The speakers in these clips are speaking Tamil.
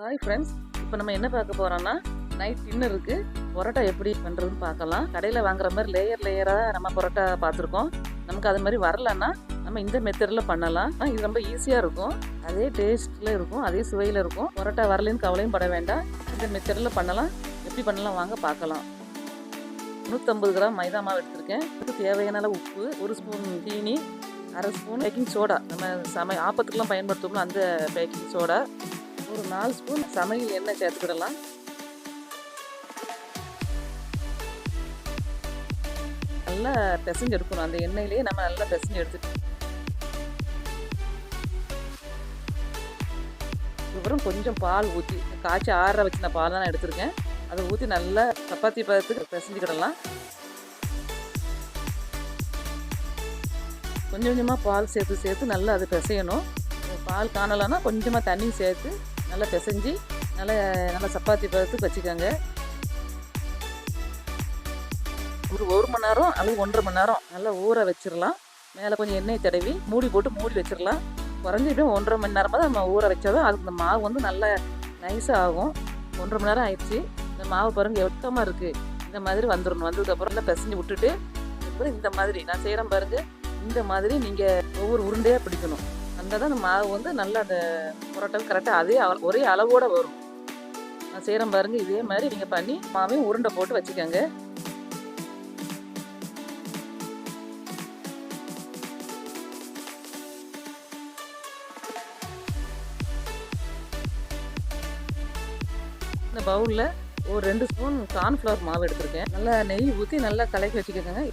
ஹாய் ஃப்ரெண்ட்ஸ், இப்போ நம்ம என்ன பார்க்க போகிறோம்னா நைட் டின்னருக்கு பரோட்டா எப்படி பண்ணுறதுன்னு பார்க்கலாம். கடையில் வாங்குற மாதிரி லேயராக நம்ம பரோட்டா பார்த்துருக்கோம். நமக்கு அது மாதிரி வரலன்னா நம்ம இந்த மெத்தடில் பண்ணலாம். இது ரொம்ப ஈஸியாக இருக்கும், அதே டேஸ்ட்டில் இருக்கும், அதே சுவையில் இருக்கும். பரோட்டா வரலன்னு கவலையும் பட வேண்டாம், இந்த மெத்தடில் பண்ணலாம். எப்படி பண்ணலாம் வாங்க பார்க்கலாம். 150 கிராம் மைதா மாவு எடுத்திருக்கேன். அதுக்கு தேவையான அளவு உப்பு, 1 ஸ்பூன் சீனி, 1/2 ஸ்பூன் பேக்கிங் சோடா, நம்ம ஆப்பத்துக்கெல்லாம் பயன்படுத்தணும் அந்த பேக்கிங் சோடா, ஒரு 4 ஸ்பூன் சமையல் எண்ணெய் சேர்த்துக்கிடலாம். நல்லா பிசைஞ்சு எடுக்கணும், அந்த எண்ணெயிலேயே நம்ம நல்லா பிசைஞ்சு எடுத்துட்டு அதுக்கப்புறம் கொஞ்சம் பால் ஊற்றி காய்ச்சி ஆற வச்சின பால் தான் நான் எடுத்திருக்கேன். அதை ஊற்றி நல்லா சப்பாத்தி பதத்துக்கு பிசைஞ்சுக்கிடலாம். கொஞ்சம் கொஞ்சமாக பால் சேர்த்து நல்லா அது பிசையணும். பால் காணலான்னா கொஞ்சமாக தண்ணி சேர்த்து நல்லா பிசைஞ்சு நல்லா சப்பாத்தி பதத்துக்கு வச்சுக்கோங்க. ஒரு 1 மணி நேரம் அல்லது 1.5 மணி நேரம் நல்லா ஊற வச்சிடலாம். மேலே கொஞ்சம் எண்ணெய் தடவி மூடி போட்டு மூடி வச்சிடலாம். குறைஞ்சிட்டு 1.5 மணி நேரமாக தான் நம்ம ஊற வச்சாதான் அதுக்கு இந்த மாவு வந்து நல்லா நைஸாக ஆகும். 1.5 மணி நேரம் ஆயிடுச்சு. இந்த மாவு பாருங்கள் எட்டமாக இருக்குது. இந்த மாதிரி வந்துடணும். வந்ததுக்கப்புறம் நல்லா பிசைஞ்சு விட்டுட்டு அதுக்கப்புறம் இந்த மாதிரி நான் செய்கிறேன் பாருங்கள். இந்த மாதிரி நீங்கள் ஒவ்வொரு உருண்டையாக பிடிக்கணும். அந்த தான் அந்த மாவு வந்து நல்லா அந்த பரோட்டாவுக்கு கரெக்டாக ஒரே அளவோடு வரும். நான் செய்கிறேன் பாருங்கள். இதே மாதிரி நீங்கள் பண்ணி மாவையும் உருண்டை போட்டு வச்சுக்கோங்க. இந்த பவுலில் ஒரு 2 ஸ்பூன் கார்ன்ஃப்ளவர் மாவு எடுத்திருக்கேன். நல்லா நெய் ஊற்றி நல்லா கலக்கி வச்சுக்கோங்க.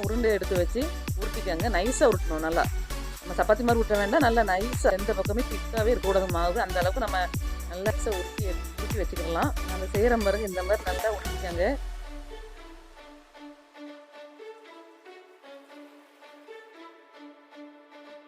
உருண்டை எடுத்து வச்சு உருட்டிக்கங்க. நைஸாக உருட்டணும். நல்லா நம்ம சப்பாத்தி மாதிரி உருட்ட வேண்டாம், நல்லா நைஸாக எந்த பக்கமே திக்காகவே இருக்கக்கூடாது மாவு. அந்த அளவுக்கு நம்ம நல்லா உருட்டி வச்சுக்கலாம். நம்ம செய்கிற பாருங்க. இந்த மாதிரி நல்லா உருட்டிக்கங்க.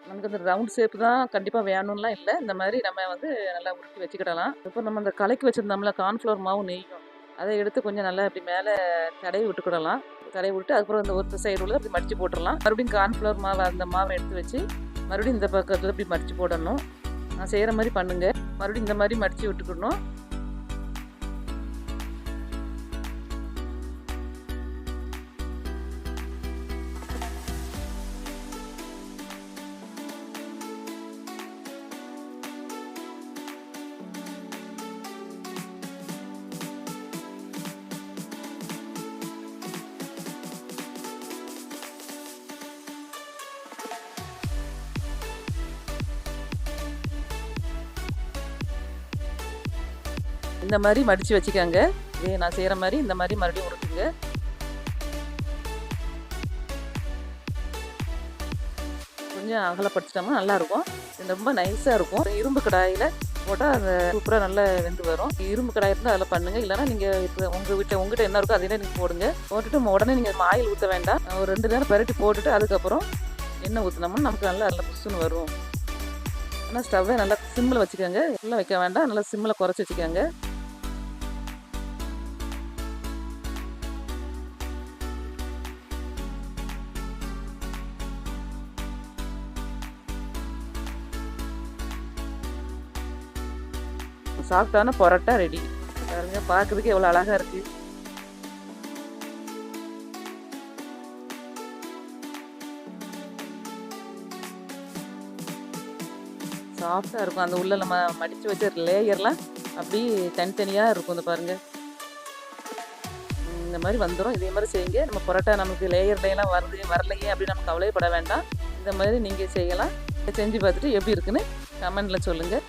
நமக்கு அந்த ரவுண்ட் ஷேப் தான் கண்டிப்பாக வேணும்லாம் இல்லை. இந்த மாதிரி நம்ம வந்து நல்லா உருட்டி வச்சுக்கிடலாம். இப்போ நம்ம அந்த கலக்கி வச்சுருந்தோம்ல கார்ன்ஃப்ளவர் மாவு நெய்யும், அதை எடுத்து கொஞ்சம் நல்லா இப்படி மேலே தடவி விட்டுக்கிடலாம். தடவி விட்டு அதுக்கப்புறம் இந்த ஒரு சைடு உள்ள இப்படி மடித்து போட்டுடலாம். மறுபடியும் கார்ன்ஃப்ளவர் மாவு அந்த மாவை எடுத்து வச்சு மறுபடியும் இந்த பக்கத்தில் இப்படி மடித்து போடணும். நான் செய்கிற மாதிரி பண்ணுங்கள். மறுபடியும் இந்த மாதிரி மடித்து விட்டுக்கணும். இந்த மாதிரி மடித்து வச்சுக்கோங்க. இதே நான் செய்கிற மாதிரி இந்த மாதிரி மறுபடியும் உருட்டுங்க. கொஞ்சம் அகலப்படுத்திட்டோம்னா நல்லாயிருக்கும். இது ரொம்ப நைஸாக இருக்கும். இரும்பு கடாயில் போட்டால் அந்த சூப்பராக நல்லா வெந்து வரும். இரும்பு கடாய் இருந்தால் அதில் பண்ணுங்கள். இல்லைனா நீங்கள் உங்கள்கிட்ட என்ன இருக்கோ அதிலே நீங்கள் போடுங்க. போட்டுட்டு உடனே நீங்கள் ஆயில் ஊற்ற வேண்டாம். ஒரு 2 நேரம் பரட்டி போட்டுட்டு அதுக்கப்புறம் எண்ணெய் ஊற்றினோம்னா நமக்கு நல்லா புஷ்ஷுன்னு வரும். ஆனால் ஸ்டவ்வை நல்லா சிம்மில் வச்சுக்கோங்க. ஃபுல்லாக வைக்க வேண்டாம், நல்லா சிம்மில் குறைச்சி வச்சுக்கோங்க. சாஃப்டான பரோட்டா ரெடி. பாருங்க, பார்க்குறதுக்கு எவ்வளோ அழகாக இருக்குது. சாஃப்டாக இருக்கும். அந்த உள்ள நம்ம மடித்து வச்ச லேயர்லாம் அப்படி தனித்தனியாக இருக்கும். இந்த பாருங்கள், இந்த மாதிரி வந்துடும். இதே மாதிரி செய்யுங்க. நம்ம பரோட்டா நமக்கு லேயர்லாம் வரலையே அப்படின்னு நம்ம கவலைப்பட வேண்டாம். இந்த மாதிரி நீங்கள் செய்யலாம். செஞ்சு பார்த்துட்டு எப்படி இருக்குன்னு கமெண்டில் சொல்லுங்கள்.